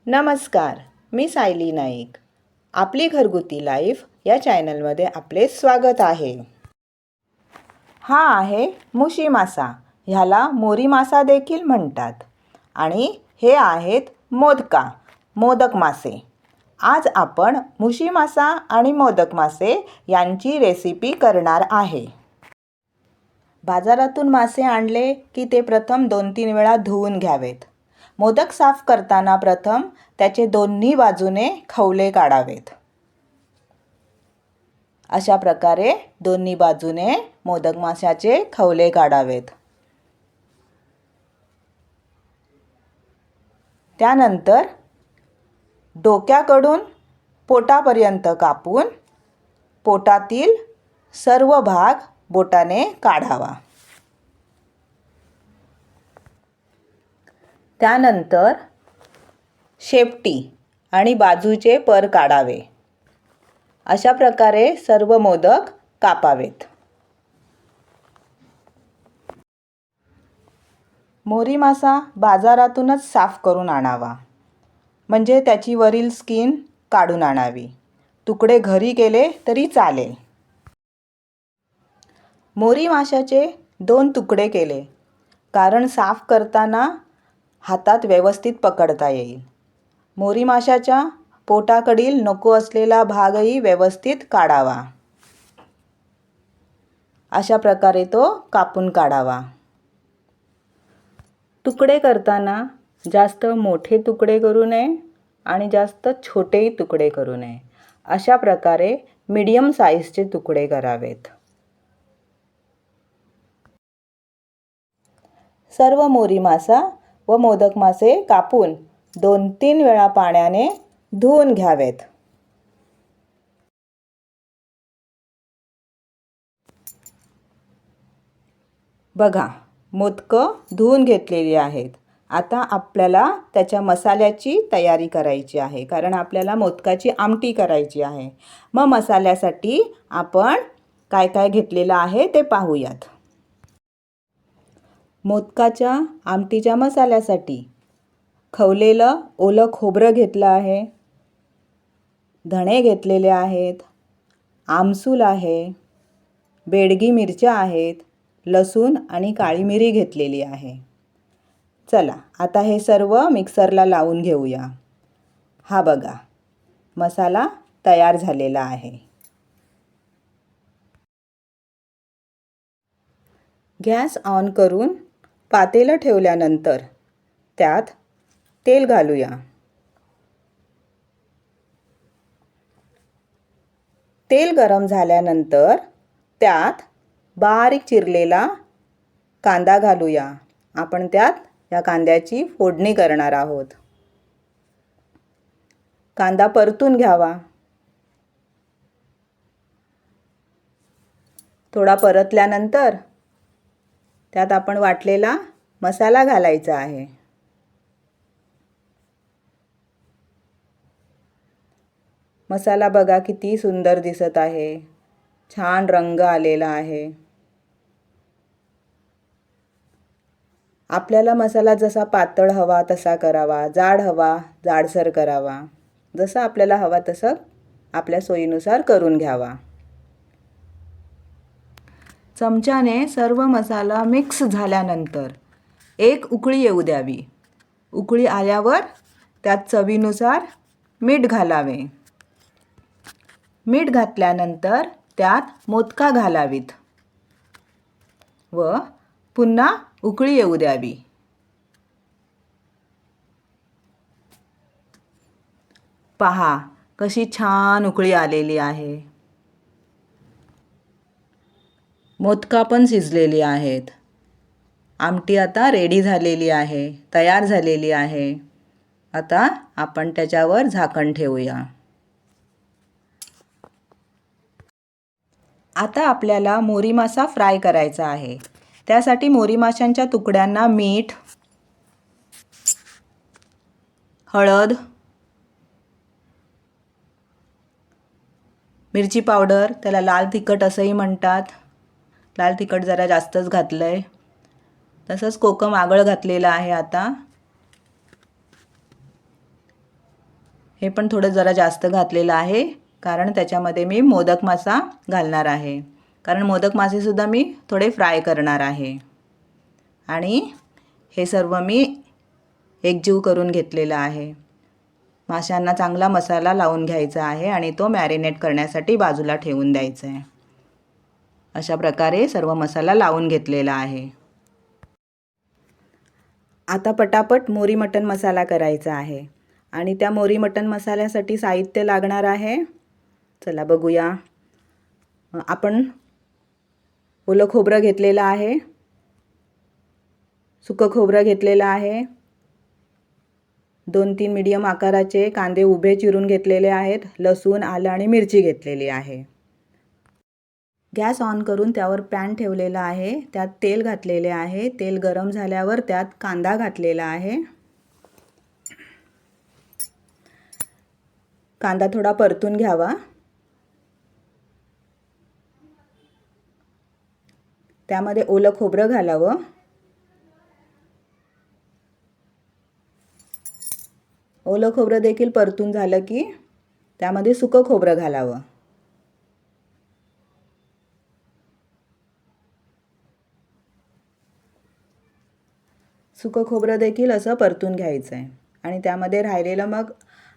नमस्कार, मी सायली नाईक. आपली घरगुती लाईफ या चॅनलमध्ये आपले स्वागत आहे. हा आहे मुशी मासा, ह्याला मोरी मासा देखील म्हणतात. आणि हे आहेत मोदक मासे. आज आपण मुशी मासा आणि मोदक मासे यांची रेसिपी करणार आहे. बाजारातून मासे आणले की ते प्रथम 2-3 वेळा धुवून घ्यावेत. मोदक साफ करताना प्रथम त्याचे दोन्ही बाजूने खवले काढावेत. अशा प्रकारे दोन्ही बाजूने मोदक माशाचे खवले काढावेत. त्यानंतर डोक्याकडून पोटापर्यंत कापून पोटातील सर्व भाग बोटाने काढावा. त्यानंतर शेपटी आणि बाजूचे पर काढावे. अशा प्रकारे सर्व मोदक कापावेत. मोरी मासा बाजारातूनच साफ करून आणावा, म्हणजे त्याची वरील स्किन काढून आणावी. तुकडे घरी केले तरी चालेल. मोरी माशाचे 2 तुकडे केले, कारण साफ करताना हातात व्यवस्थित पकडता येईल. मोरी माशाच्या पोटाकडील नको असलेला भागही व्यवस्थित काढावा. अशा प्रकारे तो कापून काढावा. तुकडे करताना जास्त मोठे तुकडे करू नये आणि जास्त छोटेही तुकडे करू नये. अशा प्रकारे मीडियम साईजचे तुकडे करावेत. सर्व मोरी मासा व मोदक मासे कापून 2-3 वेळा पाण्याने धुवून घ्यावेत. बघा, मोदकं धुवून घेतलेली आहेत. आता आपल्याला त्याच्या मसाल्याची तयारी करायची आहे, कारण आपल्याला मोदकाची आमटी करायची आहे. मग मसाल्यासाठी आपण काय काय घेतलेलं आहे ते पाहूयात. मोदकाच्या आमटीच्या मसाल्यासाठी खवलेलं ओलं खोबरं घेतलं आहे, धणे घेतलेले आहेत, आमसूल आहे, बेडगी मिरच्या आहेत, लसूण आणि काळी मिरी घेतलेली आहे. चला आता हे सर्व मिक्सरला लावून घेऊया. हा बघा, मसाला तयार झालेला आहे. गॅस ऑन करून पातेलं ठेवल्यानंतर त्यात तेल घालूया. तेल गरम झाल्यानंतर त्यात बारीक चिरलेला कांदा घालूया. आपण त्यात या कांद्याची फोडणी करणार आहोत. कांदा परतून घ्यावा. थोडा परतल्यानंतर त्यात आपण वाटलेला मसाला घालायचा आहे. मसाला बघा किती सुंदर दिसत आहे. छान रंग आलेला आहे. आपल्याला मसाला जसा पातळ हवा तसा करावा, जाड हवा जाडसर करावा. जसं आपल्याला हवा तसं आपल्या सोयीनुसार करून घ्यावा. चमच्याने सर्व मसाला मिक्स झाल्यानंतर एक उकळी येऊ द्यावी. उकळी आल्यावर त्यात चवीनुसार मीठ घालावे. मीठ घातल्यानंतर त्यात मोदका घालावीत व पुन्हा उकळी येऊ द्यावी. पहा कशी छान उकळी आलेली आहे. मोदका पण शिजलेली आहेत. आमटी आता रेडी झालेली आहे, तयार झालेली आहे. आता आपण त्याच्यावर झाकण ठेवूया. आता आपल्याला मोरी मासा फ्राय करायचा आहे. त्यासाठी मोरी माशांच्या तुकड्यांना मीठ, हळद, मिरची पावडर, त्याला लाल तिखट असंही म्हणतात. लाल तिखट जरा जास्तच घातलं आहे. तसंच कोकम आगळ घातलेलं आहे. आता हे पण थोडं जरा जास्त घातलेलं आहे, कारण त्याच्यामध्ये मी मोदक मासा घालणार आहे. कारण मोदक मासेसुद्धा मी थोडे फ्राय करणार आहे. आणि हे सर्व मी एकजीव करून घेतलेलं आहे. माशांना चांगला मसाला लावून घ्यायचा आहे आणि तो मॅरिनेट करण्यासाठी बाजूला ठेवून द्यायचा आहे. अशा प्रकारे सर्व मसाला लावून घेतलेला आहे. आता पटापट मोरी मटण मसाला करायचा आहे. आणि त्या मोरी मटण मसाल्यासाठी साहित्य लागणार आहे. चला बघूया. आपण ओलं खोबरं घेतलेलं आहे, सुकं खोबरं घेतलेलं आहे, 2-3 मीडियम आकाराचे कांदे उभे चिरून घेतलेले आहेत, लसूण, आलं आणि मिरची घेतलेली आहे. गॅस ऑन करून त्यावर पॅन ठेवलेला आहे, त्यात तेल घातलेले आहे. तेल गरम झाल्यावर त्यात कांदा घातलेला आहे. कांदा थोडा परतून घ्यावा. त्यामध्ये ओलं खोबरं घालावं. ओलं खोबरं देखील परतून झालं की त्यामध्ये सुकं खोबरं घालावं. सुकं खोबरं देखील असं परतून घ्यायचं आहे. आणि त्यामध्ये राहिलेलं मग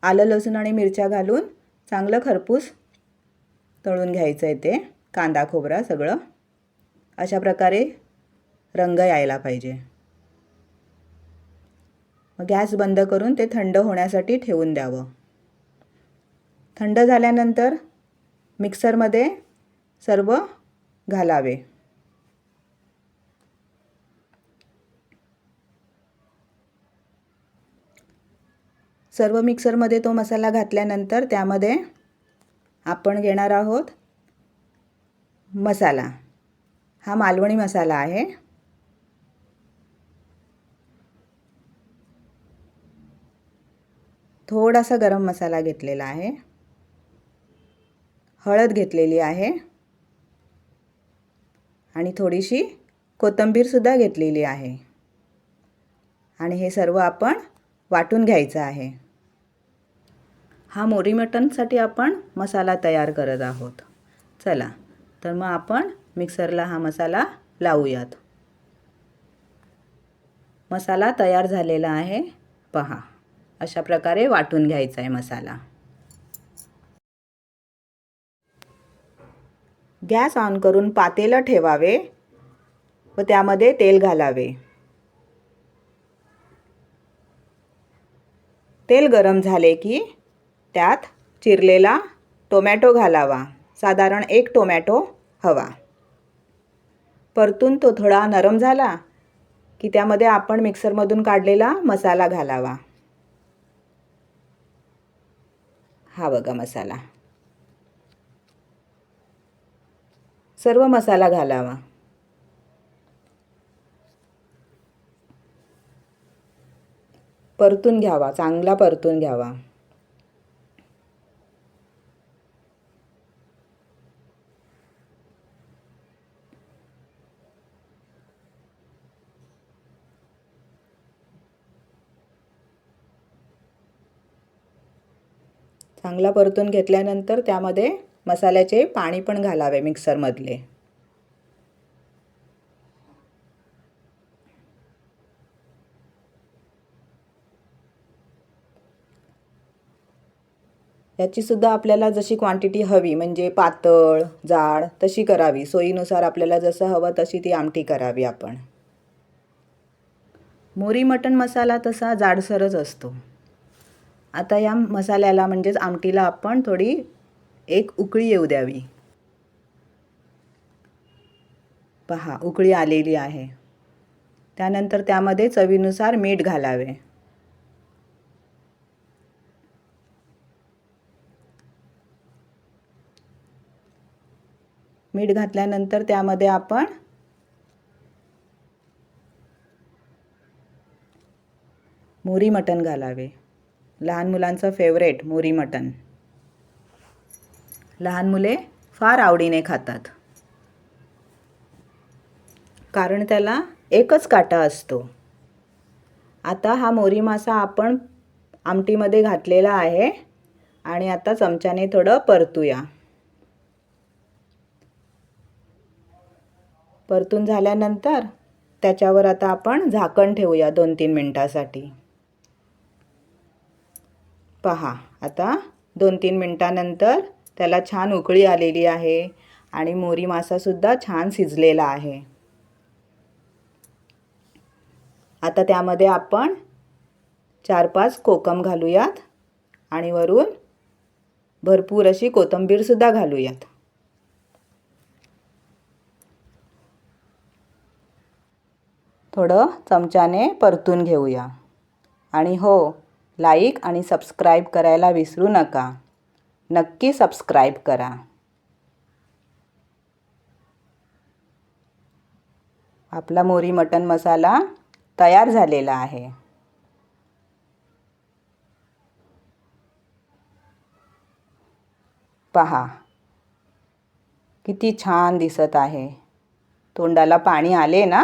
आलं, लसूण आणि मिरच्या घालून चांगलं खरपूस तळून घ्यायचं आहे. ते कांदा खोबरा सगळं अशा प्रकारे रंग यायला पाहिजे. मग गॅस बंद करून ते थंड होण्यासाठी ठेवून द्यावं. थंड झाल्यानंतर मिक्सरमध्ये सर्व घालावे. सर्व मिक्सरमध्ये तो मसाला घातल्यानंतर त्यामध्ये आपण घेणार आहोत मसाला. हा मालवणी मसाला आहे. थोडासा गरम मसाला घेतलेला आहे. हळद घेतलेली आहे आणि थोडीशी कोथिंबीरसुद्धा घेतलेली आहे. आणि हे सर्व आपण वाटून घ्यायचं आहे. हा मोरी मटणसाठी आपण मसाला तयार करत आहोत. चला तर मग आपण मिक्सरला हा मसाला लावूयात. मसाला तयार झालेला आहे. पहा, अशा प्रकारे वाटून घ्यायचा आहे मसाला. गॅस ऑन करून पातेलं ठेवावे व त्यामध्ये तेल घालावे. तेल गरम झाले की त्यात चिरलेला टोमॅटो घालावा. साधारण 1 टोमॅटो हवा. परतून तो थोडा नरम झाला की त्यामध्ये आपण मिक्सरमधून काढलेला मसाला घालावा. हा बघा मसाला. सर्व मसाला घालावा. परतून घ्यावा, चांगला परतून घ्यावा. चांगला परतून घेतल्यानंतर त्यामध्ये मसाल्याचे पाणी पण घालावे मिक्सरमधले. याचीसुद्धा आपल्याला जशी क्वांटिटी हवी, म्हणजे पातळ, जाड तशी करावी. सोयीनुसार आपल्याला जसं हवं तशी ती आमटी करावी आपण. मोरी मटण मसाला तसा जाडसरच असतो. आता या मसाल्याला म्हणजेच आमटीला आपण थोडी 1 उकळी येऊ द्यावी. पहा, उकळी आलेली आहे. त्यानंतर त्यामध्ये चवीनुसार मीठ घालावे. मीठ घातल्यानंतर त्यामध्ये आपण मोरी मटण घालावे. लहान मुलांचं फेवरेट मोरी मटण. लहान मुले फार आवडीने खातात, कारण त्याला एकच काटा असतो. आता हा मोरी मासा आपण आमटीमध्ये घातलेला आहे आणि आता चमच्याने थोडं परतूया. परतून झाल्यानंतर त्याच्यावर आता आपण झाकण ठेवूया 2-3 मिनिटांसाठी. पहा, आता 2-3 मिनिटांनंतर त्याला छान उकळी आलेली आहे आणि मोरी मासासुद्धा छान शिजलेला आहे. आता त्यामध्ये आपण 4-5 कोकम घालूयात आणि वरून भरपूर अशी कोथिंबीरसुद्धा घालूयात. थोडं चमच्याने परतून घेऊया. आणि हो, लाईक आणि सबस्क्राईब करायला विसरू नका. नक्की सबस्क्राईब करा. आपला मोरी मटण मसाला तयार झालेला आहे. पहा, किती छान दिसत आहे. तोंडाला पाणी आले ना?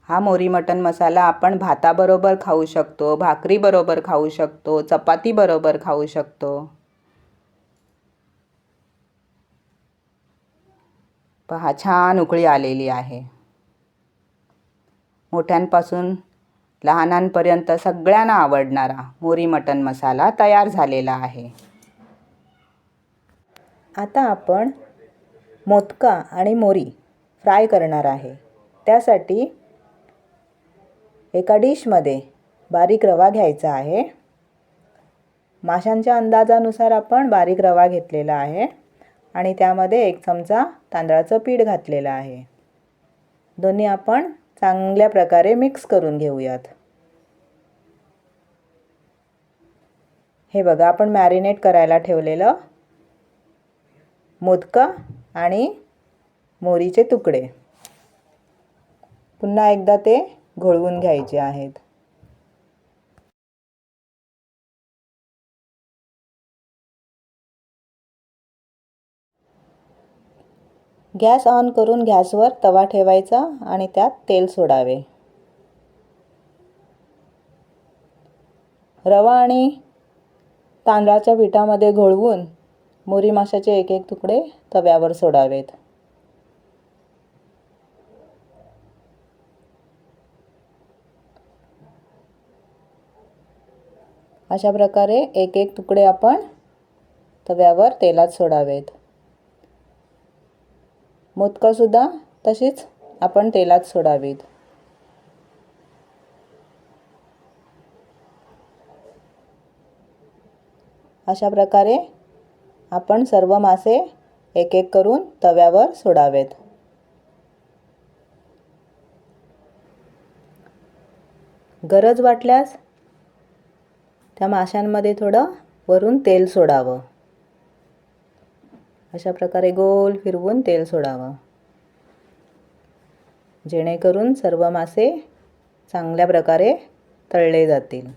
हा मोरी मटण मसाला आपण भाताबरोबर खाऊ शकतो, भाकरीबरोबर खाऊ शकतो, चपातीबरोबर खाऊ शकतो. पहा, छान उकळी आलेली आहे. मोठ्यांपासून लहानांपर्यंत सगळ्यांना आवडणारा मोरी मटण मसाला तयार झालेला आहे. आता आपण मोदका आणि मोरी फ्राय करणार आहे. त्यासाठी एका डिशमध्ये बारीक रवा घ्यायचा आहे. माशांच्या अंदाजानुसार आपण बारीक रवा घेतलेला आहे आणि त्यामध्ये 1 चमचा तांदळाचं पीठ घातलेलं आहे. दोन्ही आपण चांगल्या प्रकारे मिक्स करून घेऊयात. हे बघा, आपण मॅरिनेट करायला ठेवलेलं मोदका आणि मोरीचे तुकडे पुन्हा एकदा ते घोळवून घ्यायचे आहेत. गॅस ऑन करून गॅसवर तवा ठेवायचा आणि त्यात तेल सोडावे. रवा आणि तांदळाच्या पिठामध्ये घोळवून मोरी माशाचे 1-1 तुकडे तव्यावर सोडावेत. अशा प्रकारे 1-1 तुकडे आपण तव्यावर तेलात सोडावेत. मोदकासुद्धा तशीच आपण तेलात सोडावीत. अशा प्रकारे आपण सर्व मासे 1-1 करून तव्यावर सोडावेत. गरज वाटल्यास त्या माशांमध्ये थोडं वरून तेल सोडावं. अशा प्रकारे गोल फिरवून तेल सोडावं, जेणेकरून सर्व मासे चांगल्या प्रकारे तळले जातील.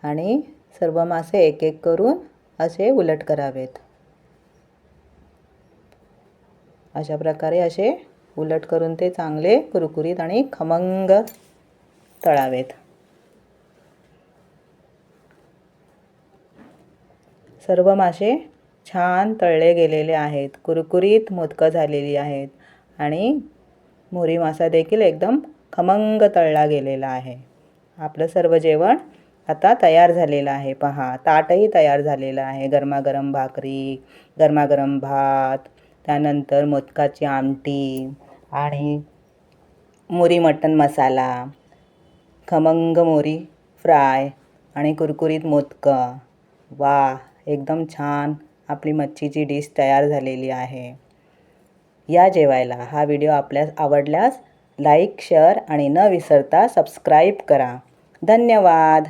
आणि सर्व मासे 1-1 करून असे उलट करावेत. अशा प्रकारे असे उलट करून ते चांगले कुरकुरीत आणि खमंग तळावेत. सर्व मासे छान तळले गेलेले आहेत. कुरकुरीत मोदकं झालेली आहेत आणि मोरी मासा देखील एकदम खमंग तळला गेलेला आहे. आपलं सर्व जेवण आता तयार झालेलं आहे. पहा, ताटही तयार झालेलं आहे. गरमागरम भाकरी, गरमागरम भात, त्यानंतर मोदकाची आमटी आणि मोरी मटण मसाला, खमंग मोरी फ्राय आणि कुरकुरीत मोदकं. वाह, एकदम छान आपली मच्छीची डिश तयार झालेली आहे. या जेवायला. हा व्हिडिओ आपल्यास आवडल्यास लाईक, शेअर आणि न विसरता सबस्क्राईब करा. धन्यवाद.